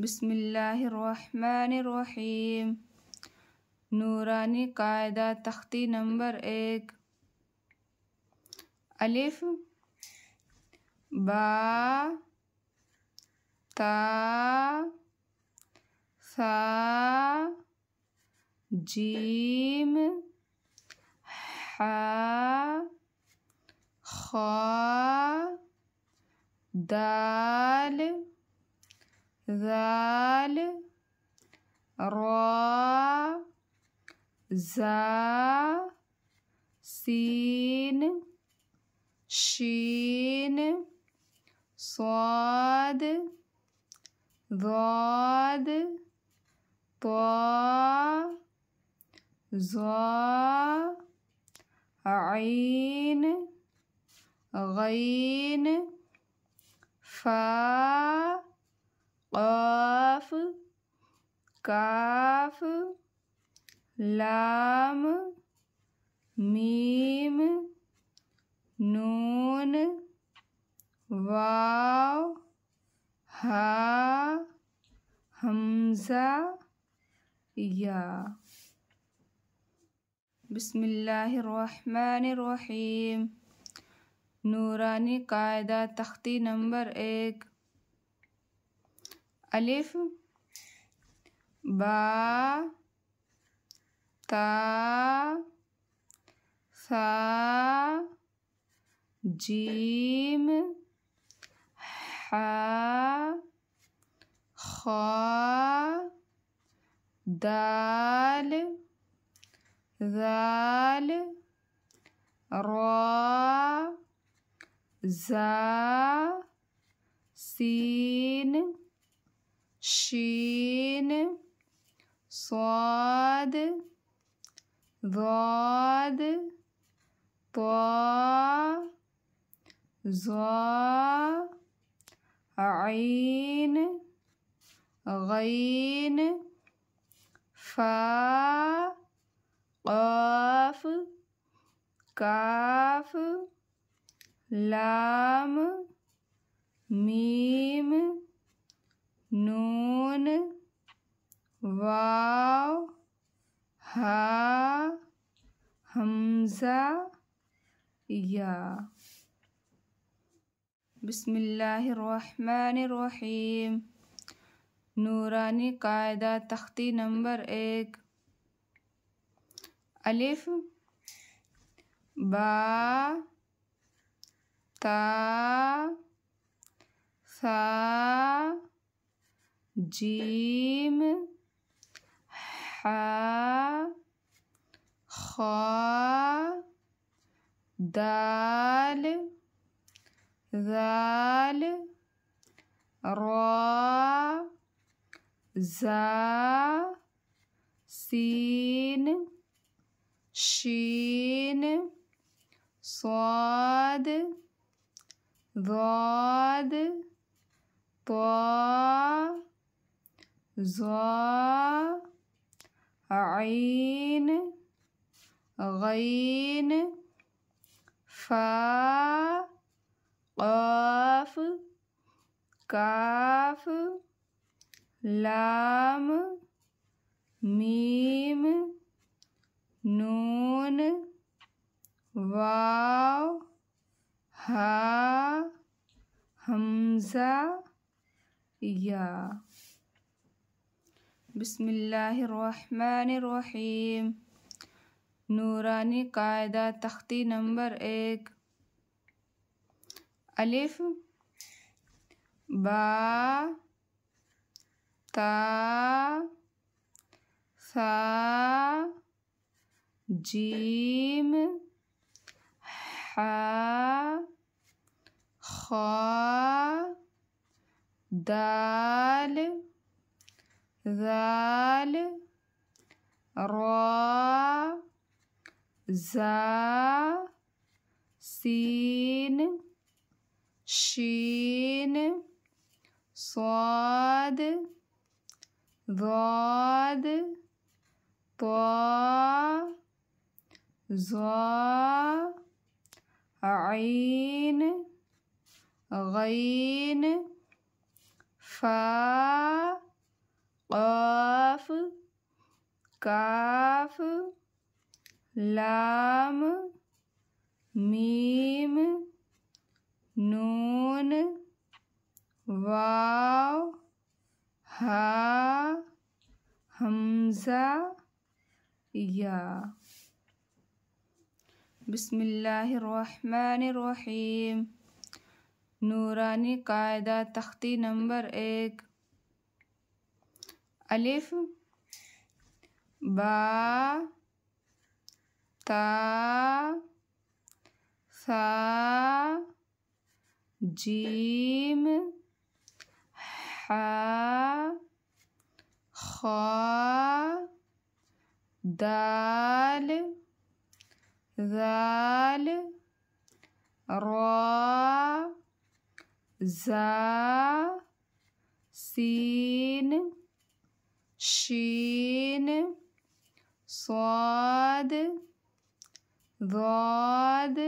بسم اللہ الرحمن الرحیم۔ نورانی قاعدہ تختی نمبر 1۔ الف با تا ثا جیم حا خا دال ذال را زا سین شین صاد ضاد طا ظا عین غین فا قاف کاف لام میم نون واو ہا حمزہ یا۔ بسم اللہ الرحمن الرحیم۔ نورانی قاعدہ تختی نمبر 1۔ الف با تا ثا جیم حا خا دال ذال را زا سین شین صاد ضاد طا ظا عین غین فا قاف کاف لام میم نون واو ہا حمزہ یا۔ بسم اللہ الرحمن الرحیم۔ نورانی قاعدہ تختی نمبر 1۔ الف با تا ثا جیم حا خا دال ذال را زا سین شین صاد ضاد طا ظا عین غین فا قاف کاف لام میم نون واو ہا حمزہ یا۔ بسم اللہ الرحمن الرحیم۔ نورانی قاعدہ تختی نمبر 1۔ الف با تا ثا جیم حا خا دال ذال را زا سین شین صاد ضاد طا ظا عین غین فا کاف لام میم نون واو ہا حمزہ یا۔ بسم اللہ الرحمن الرحیم۔ نورانی قاعدہ تختی نمبر 1۔ الف با تا ثا جیم حا خا دال ذال را زا سین شین صاد ضاد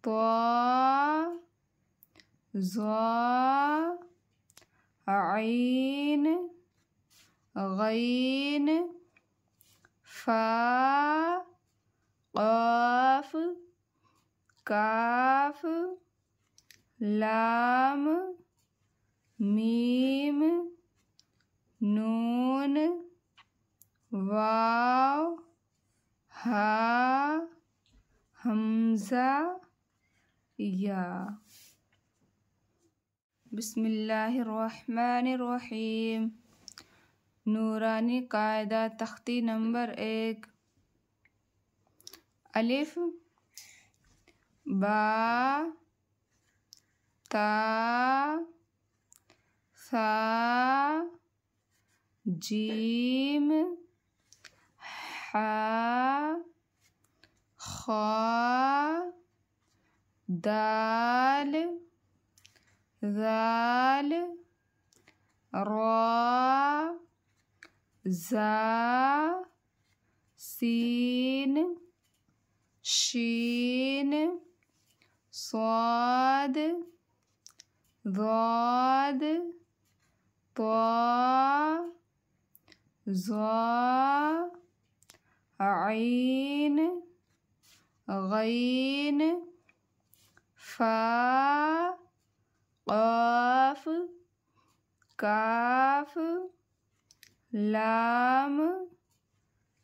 طا ظا عین غین فا قاف کاف لام میم نون واو ہا حمزہ یا۔ بسم اللہ الرحمن الرحیم۔ نورانی قاعدہ تختی نمبر 1۔ الف با تا ثا جیم حا خا دال ذال را زا سین شین صاد ضاد طا ظا عین غین فا قاف کاف لام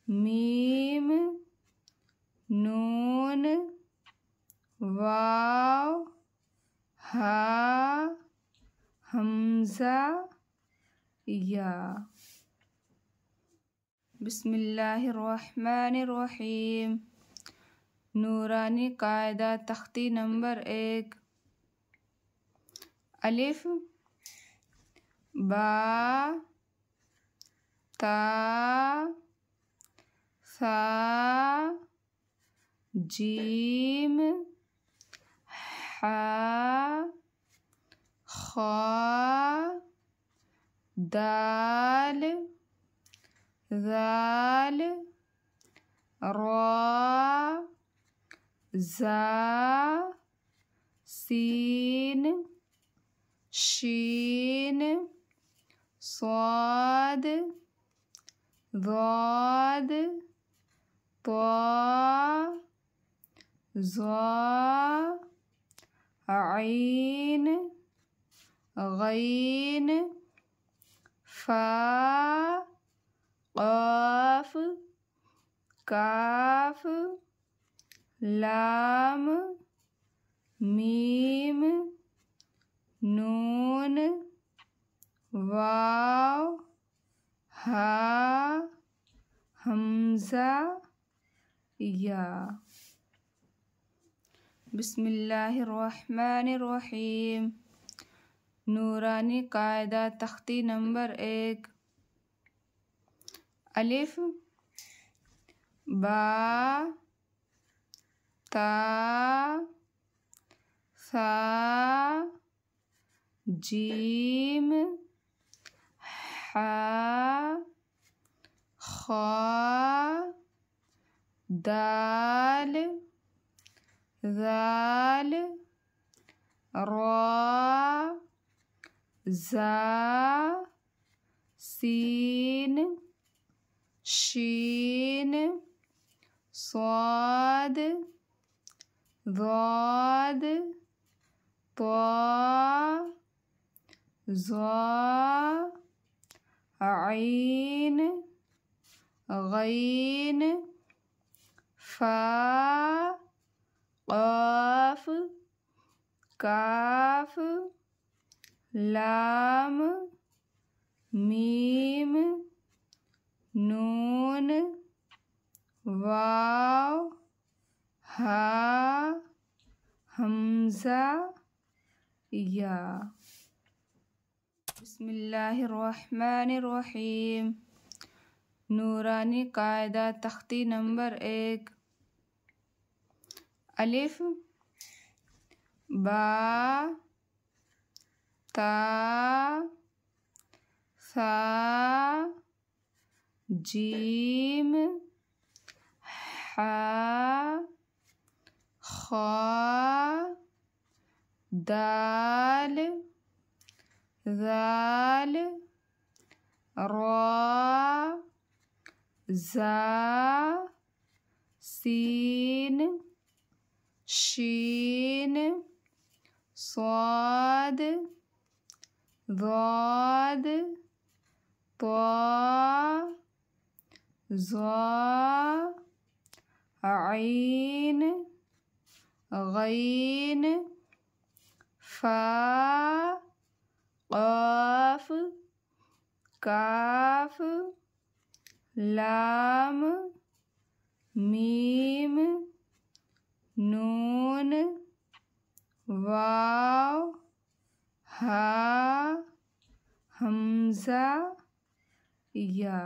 میم نون واو ہا حمزہ یا۔ بسم اللہ الرحمن الرحیم۔ نورانی قاعدہ تختی نمبر 1۔ الف با تا ثا جیم حا خا دال ذال را زا سین شین صاد ضاد طا ظا عین غین فا قاف کاف لام میم نون واو ہا حمزہ یا۔ بسم اللہ الرحمن الرحیم۔ نورانی قاعدہ تختی نمبر 1۔ الف با تا ثا جیم حا خا دال ذال را زا سین شین صاد ضاد طا ظا عین غین فا قاف کاف لام میم نون واو ہا حمزہ یا۔ بسم اللہ الرحمن الرحیم۔ نورانی قاعدہ تختی نمبر 1۔ الف با تا ثا جیم حا خا دال ذال را زا سین شین صاد ضاد طا ظا عین غین فا قاف کاف لام میم نون واو ہا حمزہ یا۔